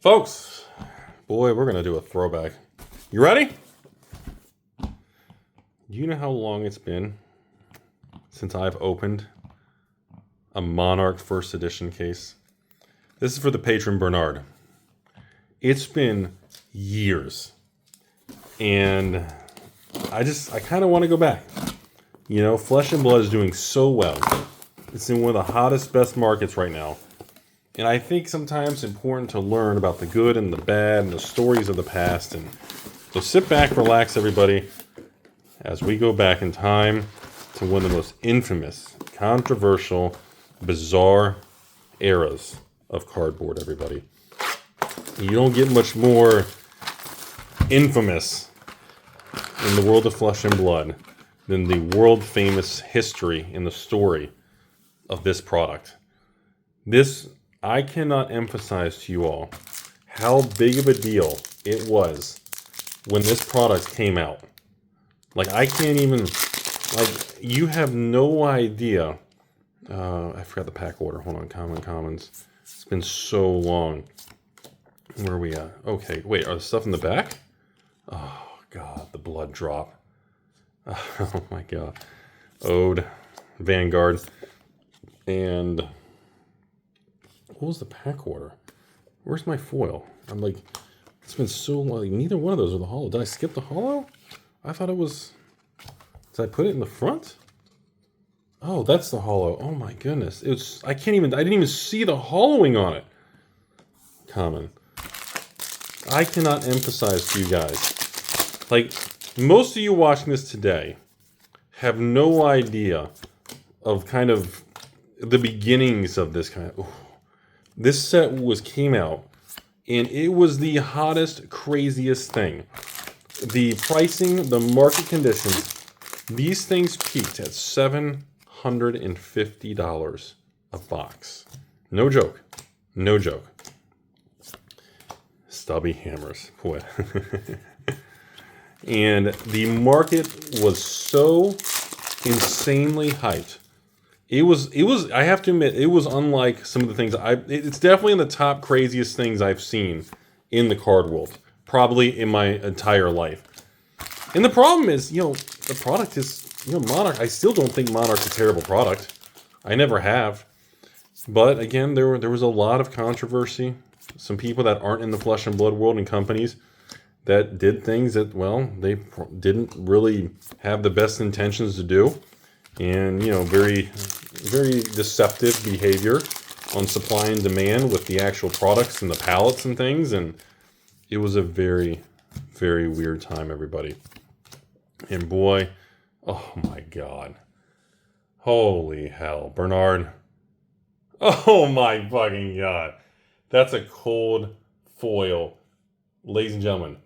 Folks, boy, we're going to do a throwback. You ready? You know how long it's been since I've opened a Monarch First Edition case? This is for the patron Bernard. It's been years. And I kind of want to go back. You know, Flesh and Blood is doing so well. It's in one of the hottest, best markets right now. And I think sometimes it's important to learn about the good and the bad and the stories of the past. And so sit back, relax, everybody, as we go back in time to one of the most infamous, controversial, bizarre eras of cardboard, everybody. You don't get much more infamous in the world of Flesh and Blood than the world-famous history and the story of this product. I cannot emphasize to you all how big of a deal it was when this product came out. Like, I can't even, like, you have no idea. I forgot the pack order. Hold on, commons. It's been so long. Where are we at? Okay, wait, are the stuff in the back? Oh, God, the blood drop. Oh, my God. Ode, Vanguard, and what was the pack order? Where's my foil? I'm like, it's been so long. Like, neither one of those are the hollow. Did I skip the hollow? I thought it was. Did I put it in the front? Oh, that's the hollow. Oh my goodness. I didn't even see the hollowing on it. Common. I cannot emphasize to you guys. Like, most of you watching this today have no idea of kind of the beginnings of this kind of. This set came out, and it was the hottest, craziest thing. The pricing, the market conditions, these things peaked at $750 a box. No joke. No joke. Stubby hammers. Boy. And the market was so insanely hyped. It was, I have to admit, it was unlike some of the things it's definitely in the top craziest things I've seen in the card world, probably in my entire life. And the problem is, the product is, Monarch. I still don't think Monarch's a terrible product. I never have. But again, there was a lot of controversy. Some people that aren't in the Flesh and Blood world and companies that did things that, well, they didn't really have the best intentions to do. And, very, very deceptive behavior on supply and demand with the actual products and the pallets and things. And it was a very, very weird time, everybody. And boy, oh my God. Holy hell. Bernard. Oh my fucking God. That's a cold foil. Ladies and gentlemen,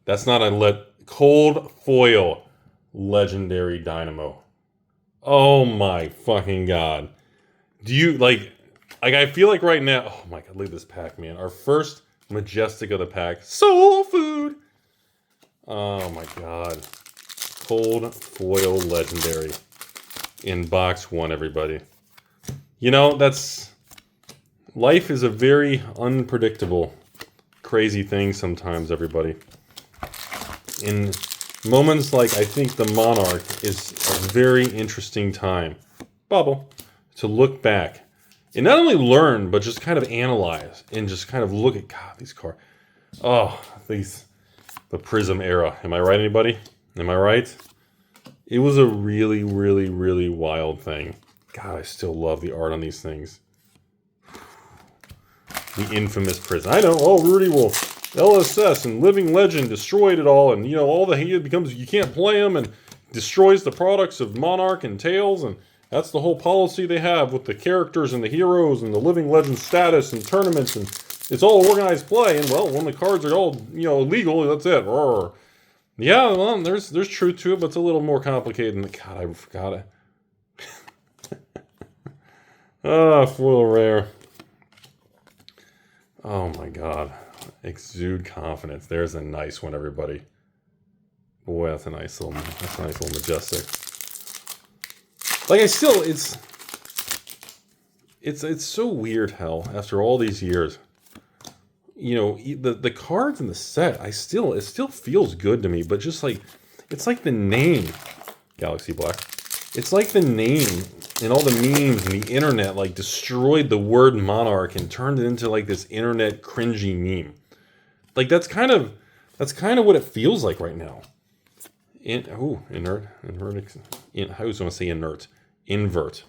that's not a cold foil legendary dynamo. Oh my fucking God. Do you, I feel like right now, oh my God, look at this pack, man. Our first Majestic of the pack, Soul Food. Oh my God. Cold foil legendary in box one, everybody. Life is a very unpredictable, crazy thing sometimes, everybody. In moments like, I think the Monarch is a very interesting time, Bubble, to look back and not only learn, but just kind of analyze and just kind of look at, God, these cards. Oh, the Prism era. Am I right, anybody? Am I right? It was a really, really, really wild thing. God, I still love the art on these things. The infamous Prism. I know, Rudy will LSS and Living Legend destroyed it all, and all the hate becomes you can't play them and destroys the products of Monarch and Tales, and that's the whole policy they have with the characters and the heroes and the Living Legend status and tournaments, and it's all organized play. And well, when the cards are all illegal, that's it. Roar. Yeah, well, there's truth to it, but it's a little more complicated than the. God, I forgot it. Foil rare. Oh my God. Exude confidence. There's a nice one, everybody. Boy, that's a nice little Majestic. Like, it's so weird, hell, after all these years. you know, the cards in the set, it still feels good to me, but just like, it's like the name, Galaxy Black. It's like the name and all the memes and the internet like destroyed the word Monarch and turned it into like this internet cringy meme. Like that's kind of what it feels like right now. Inert. I was going to say inert. Invert.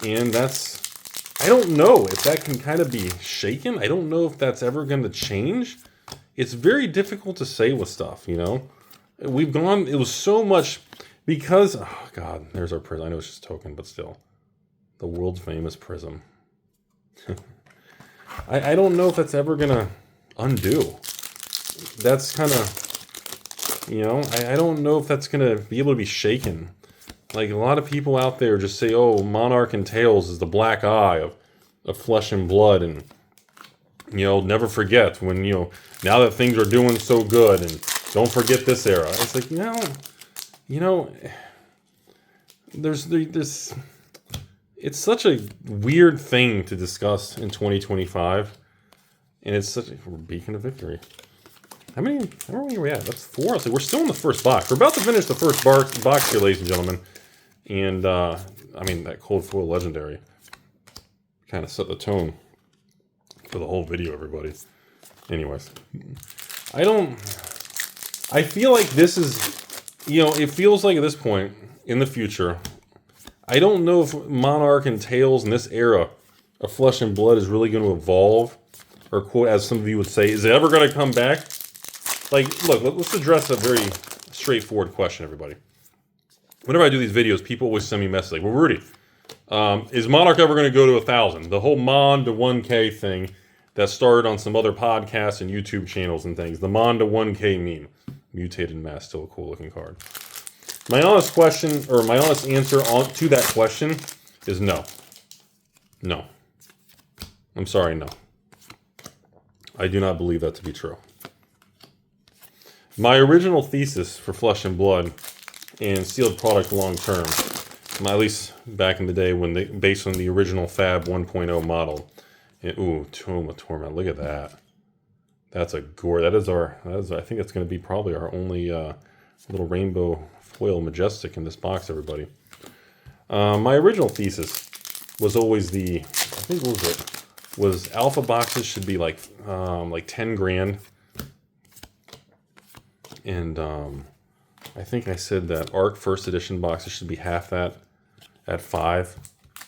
And I don't know if that can kind of be shaken. I don't know if that's ever going to change. It's very difficult to say with stuff, you know. It was so much, because, oh God, there's our prism. I know it's just token, but still. The world's famous prism. I don't know if that's ever going to undo. That's kind of, you know, I don't know if that's going to be able to be shaken. Like, a lot of people out there just say, oh, Monarch and Tails is the black eye of Flesh and Blood, and, you know, never forget when, you know, now that things are doing so good, and don't forget this era. It's like, there's it's such a weird thing to discuss in 2025, and it's such a beacon of victory. How many are we at? That's 4. So we're still in the first box. We're about to finish the first box here, ladies and gentlemen. And, I mean, that cold foil legendary kind of set the tone for the whole video, everybody. Anyways, I feel like this is, you know, it feels like at this point in the future, I don't know if Monarch and Tails in this era of Flesh and Blood is really going to evolve, or quote, as some of you would say, is it ever going to come back? Like, look, let's address a very straightforward question, everybody. Whenever I do these videos, people always send me messages like, well, Rudy, is Monarch ever going to go to 1,000? The whole Mon to 1K thing that started on some other podcasts and YouTube channels and things. The Mon to 1K meme. Mutated Mask, still a cool looking card. My honest question, or my honest answer to that question is no. No. I'm sorry, no. I do not believe that to be true. My original thesis for Flesh and Blood and sealed product long term, at least back in the day when based on the original Fab 1.0 model. And, ooh, Tomb of Torment, look at that. That's a gore. I think that's going to be probably our only little rainbow foil majestic in this box, everybody. My original thesis was always was alpha boxes should be like 10 grand. And I think I said that ARC first edition boxes should be half that at 5.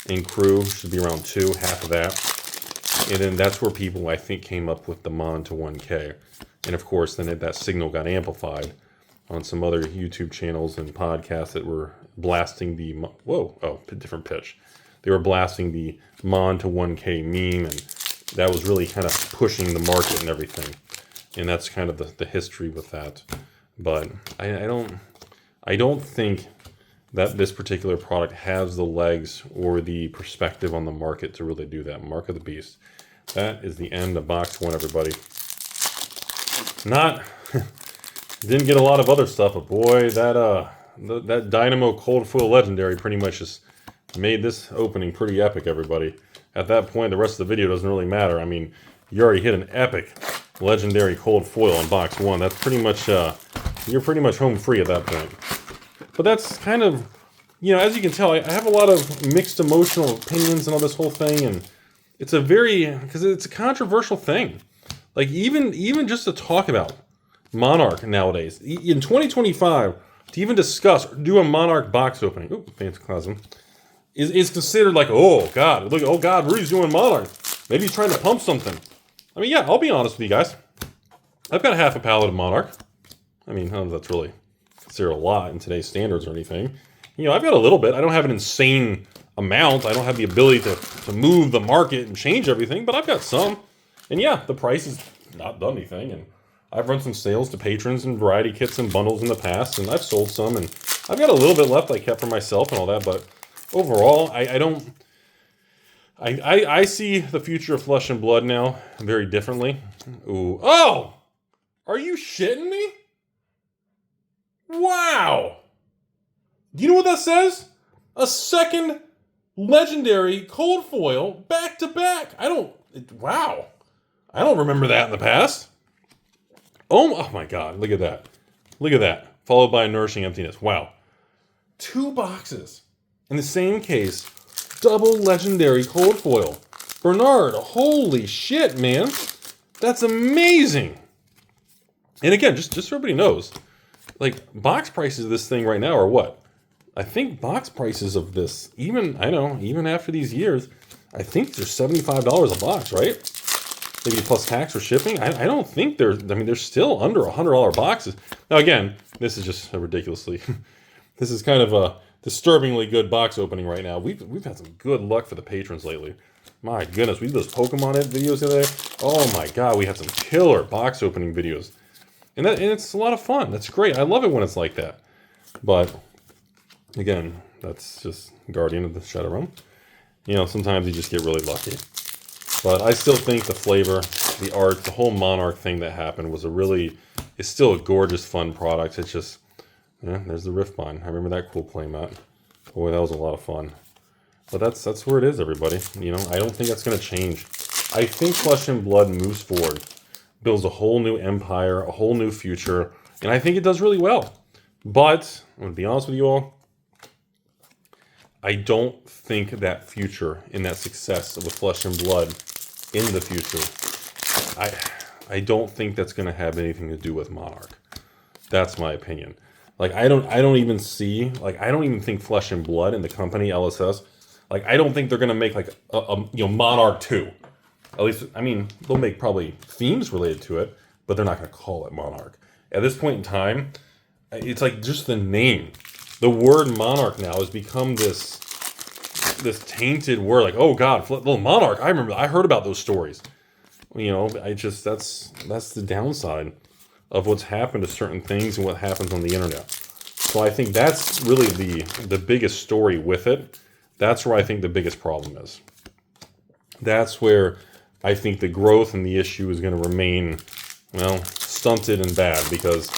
And crew should be around 2, half of that. And then that's where people, I think, came up with the Mon to 1K. And of course, then that signal got amplified on some other YouTube channels and podcasts that were blasting the, different pitch. They were blasting the Mon to 1K meme, and that was really kind of pushing the market and everything. And that's kind of the history with that. But I don't think that this particular product has the legs or the perspective on the market to really do that. Mark of the Beast. That is the end of box 1, everybody. Didn't get a lot of other stuff, but boy, that Dynamo Cold Foil Legendary pretty much just made this opening pretty epic, everybody. At that point, the rest of the video doesn't really matter. I mean, you already hit an epic Legendary Cold Foil in box 1. That's pretty much, you're pretty much home free at that point. But that's kind of, you know, as you can tell, I have a lot of mixed emotional opinions on all this whole thing, and it's because it's a controversial thing. Like, even just to talk about Monarch nowadays, in 2025, to even discuss or do a Monarch box opening, Phantasm, is considered like, oh God, Rudy's doing Monarch. Maybe he's trying to pump something. I mean, yeah, I'll be honest with you guys. I've got half a pallet of Monarch. I mean, I don't know if that's really considered a lot in today's standards or anything. You know, I've got a little bit. I don't have an insane amount. I don't have the ability to move the market and change everything, but I've got some. And yeah, the price has not done anything. And I've run some sales to patrons and variety kits and bundles in the past, and I've sold some, and I've got a little bit left I kept for myself and all that, but overall, I see the future of Flesh and Blood now very differently. Ooh. Oh! Are you shitting me? Wow! Do you know what that says? A second legendary cold foil back to back. Wow. I don't remember that in the past. Oh my God, look at that. Look at that. Followed by a nourishing emptiness. Wow. 2 boxes. In the same case, double legendary cold foil. Bernard, holy shit, man. That's amazing. And again, just so everybody knows, like, box prices of this thing right now are what? I think box prices of this, even after these years, I think they're $75 a box, right? Maybe plus tax or shipping. I don't think they're still under $100 boxes. Now again, this is just a ridiculously, this is kind of a disturbingly good box opening right now. We've had some good luck for the patrons lately. My goodness, we did those Pokemon videos the other day. Oh my God, we had some killer box opening videos. And it's a lot of fun. That's great. I love it when it's like that. But again, that's just Guardian of the Shadow Realm. You know, sometimes you just get really lucky. But I still think the flavor, the art, the whole Monarch thing that happened was it's still a gorgeous, fun product. It's just, yeah, there's the Riftbond. I remember that cool playmat. Boy, that was a lot of fun. But that's where it is, everybody. You know, I don't think that's going to change. I think Flesh and Blood moves forward, builds a whole new empire, a whole new future, and I think it does really well. But, I'm going to be honest with you all, I don't think that future and that success of a Flesh and Blood in the future, I don't think that's going to have anything to do with Monarch. That's my opinion. Like, I don't even think Flesh and Blood and the company LSS, like, I don't think they're going to make like a Monarch 2. At least, I mean, they'll make probably themes related to it, but they're not going to call it Monarch. At this point in time, it's like just the name. The word Monarch now has become this tainted word. Like, oh God, little Monarch. I heard about those stories. You know, that's the downside of what's happened to certain things and what happens on the internet. So I think that's really the biggest story with it. That's where I think the biggest problem is. That's where I think the growth and the issue is going to remain, well, stunted and bad, because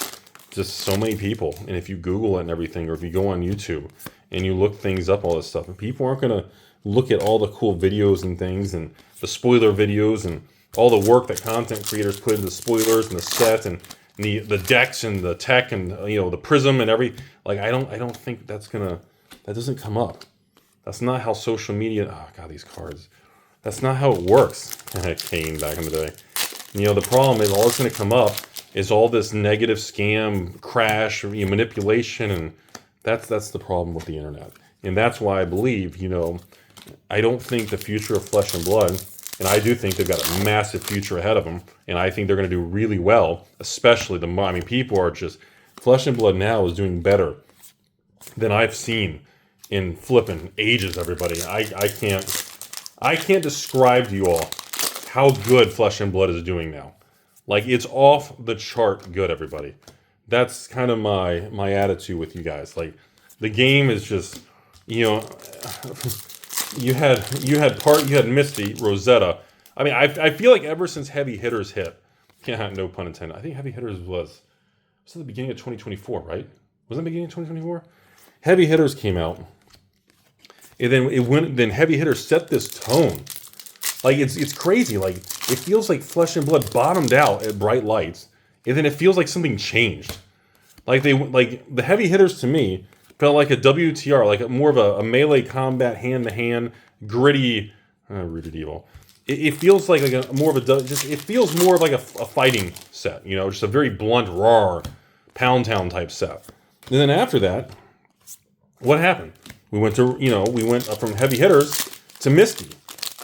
just so many people, and if you Google it and everything, or if you go on YouTube and you look things up, all this stuff, and people aren't going to look at all the cool videos and things, and the spoiler videos, and all the work that content creators put into the spoilers and the set, and the decks and the tech, and the prism and like, I don't think that doesn't come up. That's not how social media, oh God, these cards. That's not how it works. Kane back in the day. The problem is all that's going to come up is all this negative scam, crash, manipulation, and that's the problem with the internet. And that's why I believe, I don't think the future of Flesh and Blood, and I do think they've got a massive future ahead of them, and I think they're going to do really well, especially people are just, Flesh and Blood now is doing better than I've seen in flipping ages, everybody. I can't describe to you all how good Flesh and Blood is doing now. Like, it's off the chart good, everybody. That's kind of my attitude with you guys. Like, the game is just, you had Misty, Rosetta. I mean, I feel like ever since Heavy Hitters hit, no pun intended, I think Heavy Hitters was at the beginning of 2024, right? Was it the beginning of 2024? Heavy Hitters came out. And then Heavy Hitters set this tone. Like, it's crazy. Like, it feels like Flesh and Blood bottomed out at Bright Lights, and then it feels like something changed. Like, the Heavy Hitters to me felt like a WTR, like more of a melee combat, hand-to-hand, gritty, rooted evil. It feels like it feels more of like a fighting set, just a very blunt, raw, Pound Town type set. And then after that, what happened? We went from Heavy Hitters to Misty,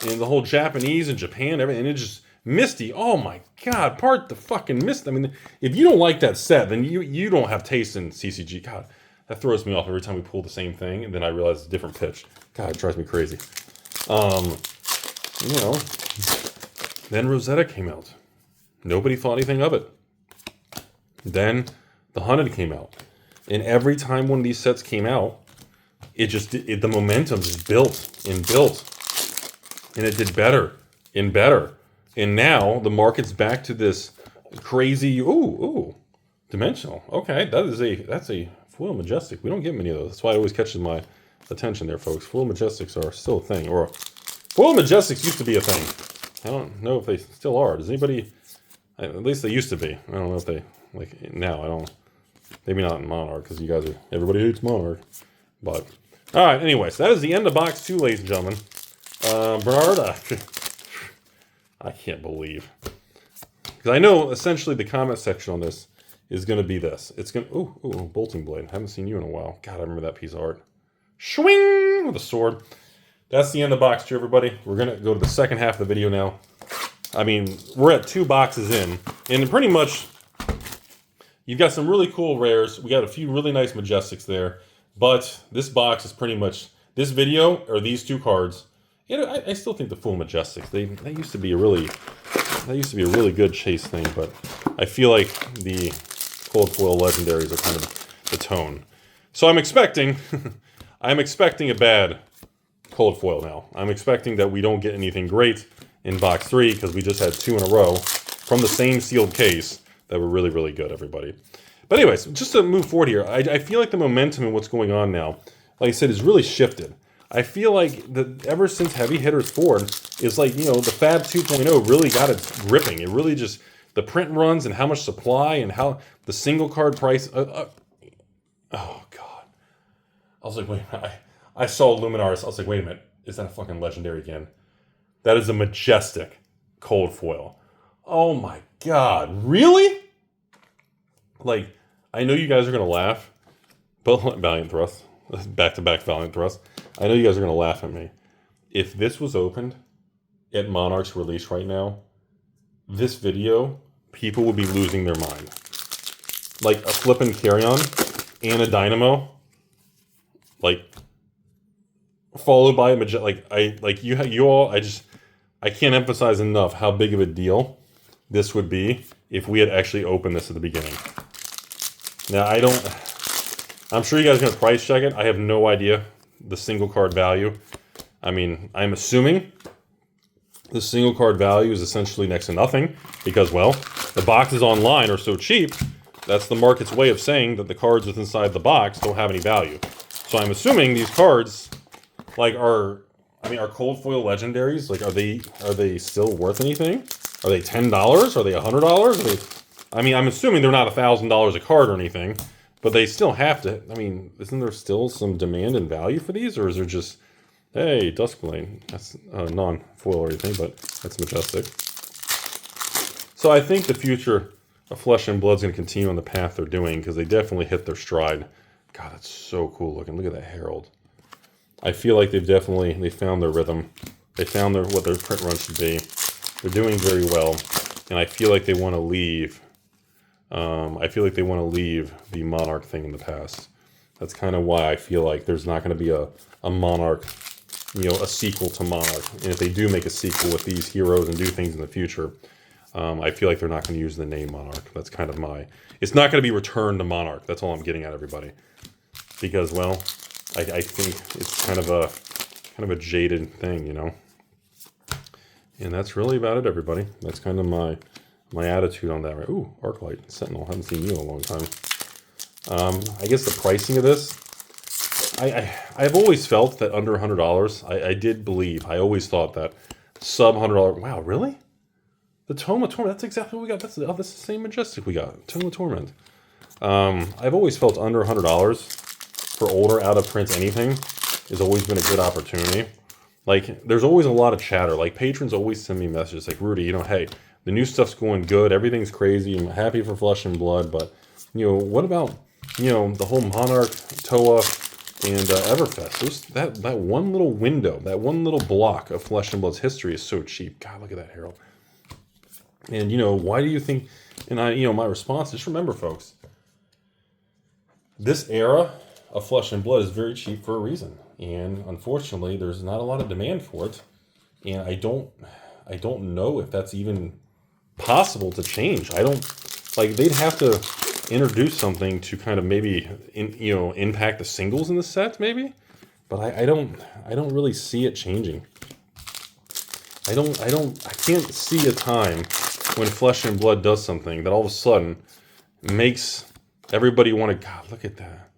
and the whole Japanese and Japan, everything, and it just, Misty, oh my God, part the fucking Misty. I mean, if you don't like that set, then you don't have taste in CCG. God, that throws me off every time we pull the same thing, and then I realize it's a different pitch. God, it drives me crazy. Then Rosetta came out. Nobody thought anything of it. Then the Hunted came out. And every time one of these sets came out, the momentum just built. And it did better and better. And now the market's back to this crazy, dimensional. Okay, that's a Foil Majestic. We don't get many of those. That's why it always catches my attention there, folks. Foil Majestics are still a thing. Or Foil Majestics used to be a thing. I don't know if they still are. Does anybody? At least they used to be. I don't know if they like now. I don't. Maybe not in Monarch because you guys are. Everybody hates Monarch. But all right. Anyways, that is the end of box 2, ladies and gentlemen. Bernard, I can't believe because I know essentially the comment section on this is going to be this. It's going to ooh bolting blade. Haven't seen you in a while. God, I remember that piece of art. Swing with a sword. That's the end of box 2, everybody. We're going to go to the second half of the video now. I mean, we're at 2 boxes in, and pretty much you've got some really cool rares. We got a few really nice Majestics there, but this box is pretty much this video or these 2 cards. You know, I still think the full Majestics. They used to be a really good chase thing, but I feel like the cold foil legendaries are kind of the tone. So I'm expecting a bad cold foil now. I'm expecting that we don't get anything great in box 3 because we just had 2 in a row from the same sealed case that were really, really good, everybody. But anyways, just to move forward here, I feel like the momentum and what's going on now, like I said, is really shifted. I feel like ever since Heavy Hitters Forward is like, you know, the Fab 2.0 really got it gripping. It really just, the print runs and how much supply and how the single card price. Oh, God. I was like, wait a minute. I saw Luminaris. I was like, wait a minute. Is that a fucking legendary again? That is a Majestic cold foil. Oh my God. Really? Like, I know you guys are going to laugh, but Valiant Thrust. Back-to-back Valiant Thrust. I know you guys are going to laugh at me. If this was opened at Monarch's release right now, this video, people would be losing their mind. Like a flippin' carry-on and a dynamo. Like, followed by a Majestic. I can't emphasize enough how big of a deal this would be if we had actually opened this at the beginning. Now, I'm sure you guys are going to price check it. I have no idea the single card value. I mean, I'm assuming the single card value is essentially next to nothing because, well, the boxes online are so cheap. That's the market's way of saying that the cards within inside the box don't have any value. So I'm assuming these cards, like, are cold foil legendaries, like, are they still worth anything? Are they $10? Are they $100? I'm assuming they're not $1,000 a card or anything. But they still have to, isn't there still some demand and value for these? Or is there just, hey, Duskblade, that's non-foil or anything, but that's Majestic. So I think the future of Flesh and Blood's going to continue on the path they're doing because they definitely hit their stride. God, that's so cool looking. Look at that Herald. I feel like they found their rhythm. They found what their print run should be. They're doing very well. And I feel like they want to leave the Monarch thing in the past. That's kind of why I feel like there's not going to be a Monarch, a sequel to Monarch. And if they do make a sequel with these heroes and do things in the future, I feel like they're not going to use the name Monarch. That's kind of it's not going to be Return to Monarch. That's all I'm getting at, everybody. Because, well, I think it's kind of a jaded thing, And that's really about it, everybody. That's kind of my attitude on that. Right? Ooh, Arclight, Sentinel. Haven't seen you in a long time. I guess the pricing of this, I've always felt that under $100, I did believe, I always thought that sub $100, wow, really? The Tome of Torment, that's exactly what we got. That's the same Majestic we got, Tome of Torment. I've always felt under $100 for older out-of-print anything has always been a good opportunity. Like, there's always a lot of chatter. Like, patrons always send me messages like, Rudy, hey, the new stuff's going good. Everything's crazy. I'm happy for Flesh and Blood. But, what about, the whole Monarch, Toa, and Everfest? That one little window, that one little block of Flesh and Blood's history is so cheap. God, look at that, Herald. And, why do you think... And, my response, just remember, folks, this era of Flesh and Blood is very cheap for a reason. And, unfortunately, there's not a lot of demand for it. And I don't know if that's even possible to change. They'd have to introduce something to kind of maybe impact the singles in the set, maybe. But I don't really see it changing. I can't see a time when Flesh and Blood does something that all of a sudden makes everybody want to. God, look at that.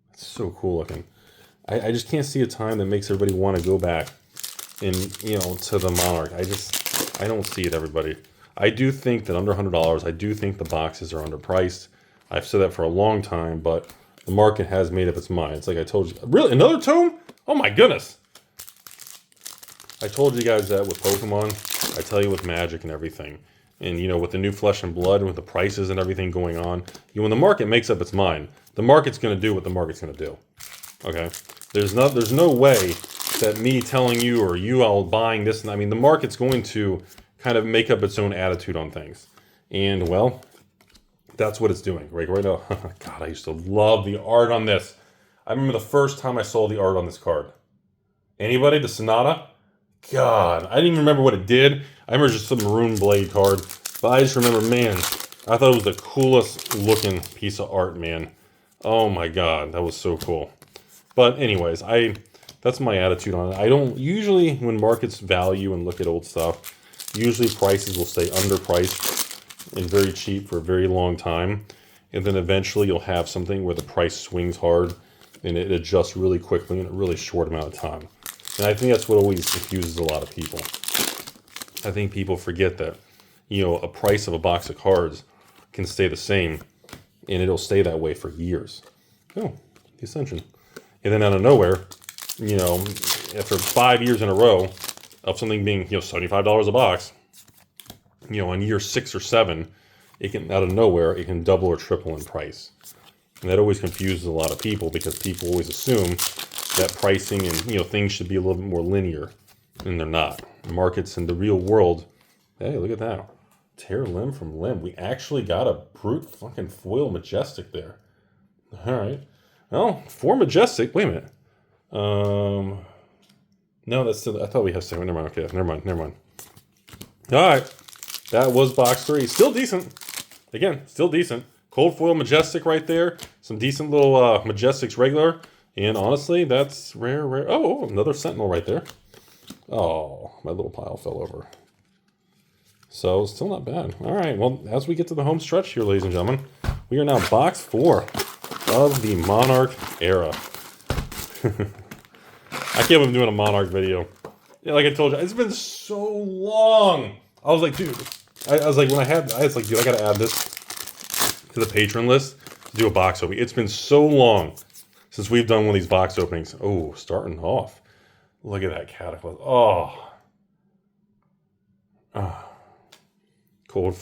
That's so cool looking. I just can't see a time that makes everybody want to go back and to the Monarch. I don't see it, everybody. I do think that under $100, I do think the boxes are underpriced. I've said that for a long time, but the market has made up its mind. It's like I told you. Really? Another tome? Oh my goodness. I told you guys that with Pokemon. I tell you with Magic and everything. And, you know, with the new Flesh and Blood and with the prices and everything going on, when the market makes up its mind, the market's going to do what the market's going to do. Okay? There's no way that me telling you or you all buying this, and I mean, the market's going to kind of make up its own attitude on things. And, well, that's what it's doing. Right now, God, I used to love the art on this. I remember the first time I saw the art on this card. Anybody? The Sonata? God, I didn't even remember what it did. I remember just some Maroon Blade card. But I just remember, man, I thought it was the coolest looking piece of art, man. Oh my God, that was so cool. But anyways, that's my attitude on it. I don't, usually when markets value and look at old stuff, usually prices will stay underpriced and very cheap for a very long time. And then eventually you'll have something where the price swings hard and it adjusts really quickly in a really short amount of time. And I think that's what always confuses a lot of people. I think people forget that, you know, a price of a box of cards can stay the same and it'll stay that way for years. Oh, the Ascension. And then out of nowhere, you know, after 5 years in a row of something being, you know, $75 a box, you know, on year 6 or 7, it can, out of nowhere, it can double or triple in price. And that always confuses a lot of people because people always assume that pricing and, you know, things should be a little bit more linear, and they're not. Markets in the real world, hey, look at that. Tear limb from limb. We actually got a brute fucking foil majestic there. All right. Well, 4 majestic. Wait a minute. No, that's still, I thought we had 7. Never mind. Okay, never mind. All right. That was box 3. Still decent. Again, still decent. Cold foil majestic right there. Some decent little majestics regular. And honestly, that's rare. Oh, another Sentinel right there. Oh, my little pile fell over. So, still not bad. All right, well, as we get to the home stretch here, ladies and gentlemen, we are now box 4 of the Monarch era. I can't believe I'm doing a Monarch video. Yeah, like I told you, it's been so long. I was like, dude, I was like, when I was like, dude, I got to add this to the patron list to do a box opening. It's been so long since we've done one of these box openings. Oh, starting off. Look at that Cataclysm. Oh. Cold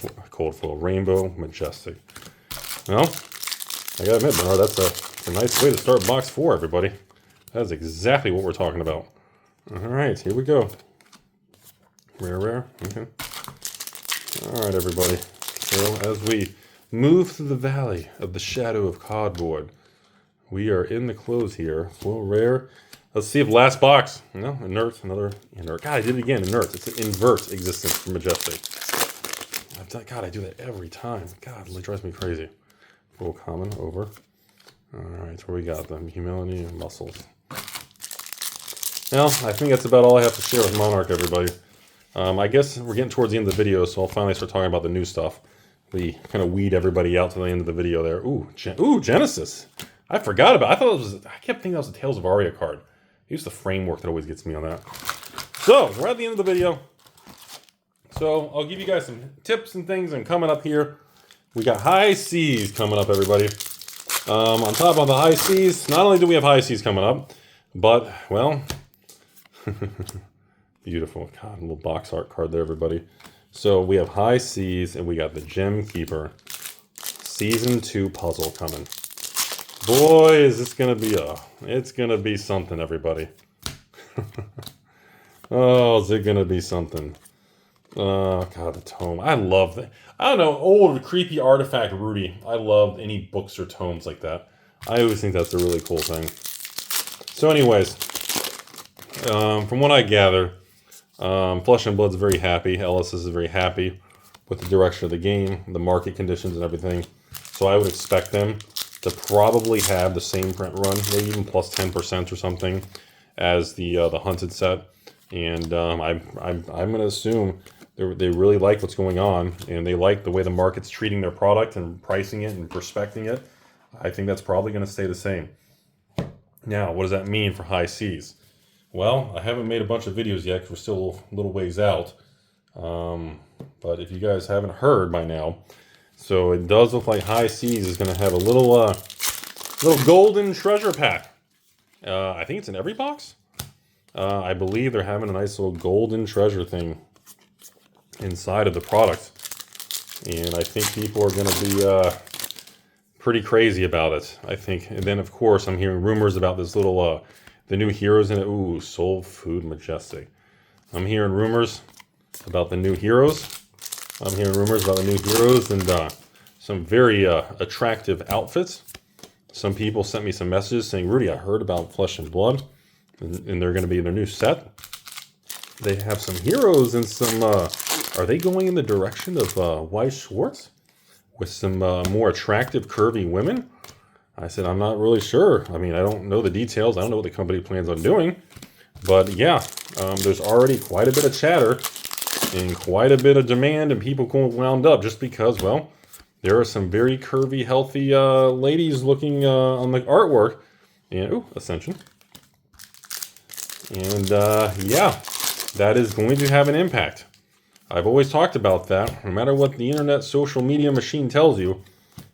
foil rainbow majestic. Well, I gotta admit, Bernard, that's a nice way to start box 4, everybody. That's exactly what we're talking about. All right, here we go. Rare. Okay. All right, everybody. So as we move through the valley of the shadow of cardboard, we are in the close here. Foil rare. Let's see if last box. No, inert. Another inert. God, I did it again. Inert. It's an invert existence for majestic. God, I do that every time. God, it drives me crazy. Full common over. All right, where we got them. Humility and muscles. Well, I think that's about all I have to share with Monarch, everybody. I guess we're getting towards the end of the video, so I'll finally start talking about the new stuff. We kind of weed everybody out to the end of the video there. Ooh, Genesis. I forgot about it. I kept thinking that was a Tales of Aria card. It's the framework that always gets me on that. So, we're at the end of the video. So, I'll give you guys some tips and things, and coming up here, we got high C's coming up, everybody. On top of the high C's, not only do we have high C's coming up, but, well, beautiful. God, a little box art card there, everybody. So, we have high C's, and we got the Gem Keeper Season 2 puzzle coming. Boy, is this going to be it's going to be something, everybody. Oh, is it going to be something? Oh, God, the tome. I love that. I don't know, old creepy artifact Rudy. I love any books or tomes like that. I always think that's a really cool thing. So anyways, from what I gather, Flesh and Blood's very happy. Ellis is very happy with the direction of the game, the market conditions and everything. So I would expect them to probably have the same print run, maybe even plus 10% or something, as the Hunted set. And I'm going to assume they really like what's going on, and they like the way the market's treating their product and pricing it and prospecting it. I think that's probably going to stay the same. Now, what does that mean for high C's? Well, I haven't made a bunch of videos yet because we're still a little ways out. But if you guys haven't heard by now, so it does look like High Seas is going to have a little golden treasure pack. I think it's in every box. I believe they're having a nice little golden treasure thing inside of the product. And I think people are going to be pretty crazy about it, I think. And then, of course, I'm hearing rumors about this little, the new heroes in it. Ooh, Soul Food Majestic. I'm hearing rumors about the new heroes. And some very attractive outfits. Some people sent me some messages saying, Rudy, I heard about Flesh and Blood, and they're going to be in their new set. They have some heroes and some, are they going in the direction of Weiss Schwartz with some more attractive, curvy women? I said, I'm not really sure. I mean, I don't know the details. I don't know what the company plans on doing. But yeah, there's already quite a bit of chatter and quite a bit of demand and people going wound up just because, well, there are some very curvy, healthy ladies looking on the artwork. And, ooh, Ascension. And yeah, that is going to have an impact. I've always talked about that. No matter what the internet social media machine tells you,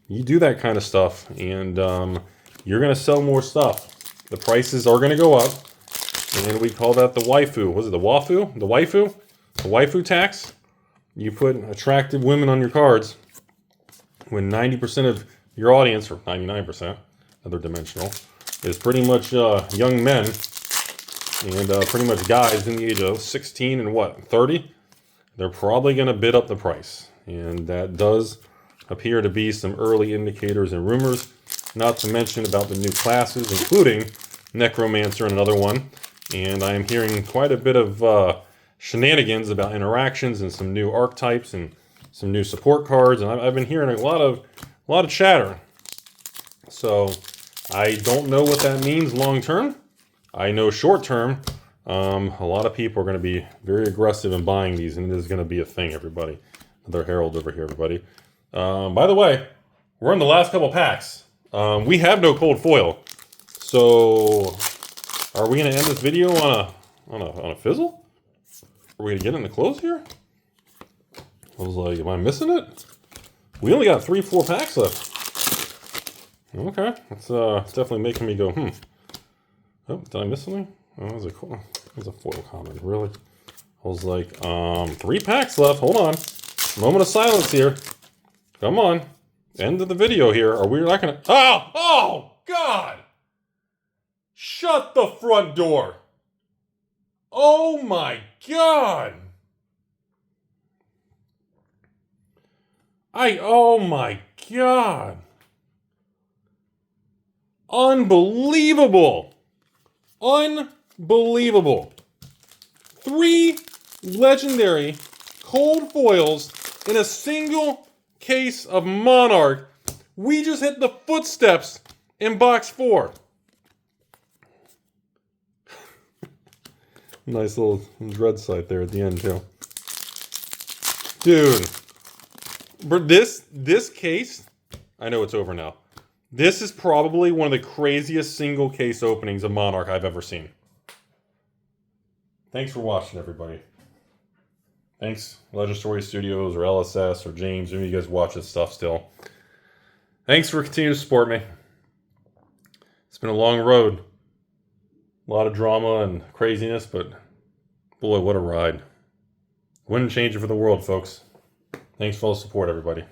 you do that kind of stuff and you're going to sell more stuff. The prices are going to go up. And we call that the waifu. Was it the wafu? The waifu? The waifu tax? You put attractive women on your cards when 90% of your audience, or 99%, another dimensional, is pretty much young men and pretty much guys in the age of 16 and what, 30? They're probably going to bid up the price. And that does appear to be some early indicators and rumors, not to mention about the new classes, including Necromancer and another one. And I am hearing quite a bit of shenanigans about interactions and some new archetypes and some new support cards. And I've been hearing a lot of chatter. So I don't know what that means long term. I know short term, a lot of people are going to be very aggressive in buying these, and it is going to be a thing, everybody. Another Herald over here, everybody. By the way, we're in the last couple packs. We have no cold foil. So are we going to end this video on a fizzle? Are we going to get in the close here? I was like, am I missing it? We only got 3-4 packs left. Okay, it's definitely making me go, Oh, did I miss something? Oh, that was a foil common, really? I was like, 3 packs left, hold on. Moment of silence here. Come on. End of the video here, or we're not gonna, oh, God! Shut the front door! Oh my God! Oh my God! Unbelievable! Unbelievable! 3 legendary cold foils in a single case of Monarch. We just hit the footsteps in box 4. Nice little dread sight there at the end too. Dude, this case, I know it's over now. This is probably one of the craziest single case openings of Monarch I've ever seen. Thanks for watching, everybody. Thanks, Legend Story Studios or LSS or James, maybe you guys watch this stuff still. Thanks for continuing to support me. It's been a long road. A lot of drama and craziness, but boy, what a ride. Wouldn't change it for the world, folks. Thanks for all the support, everybody.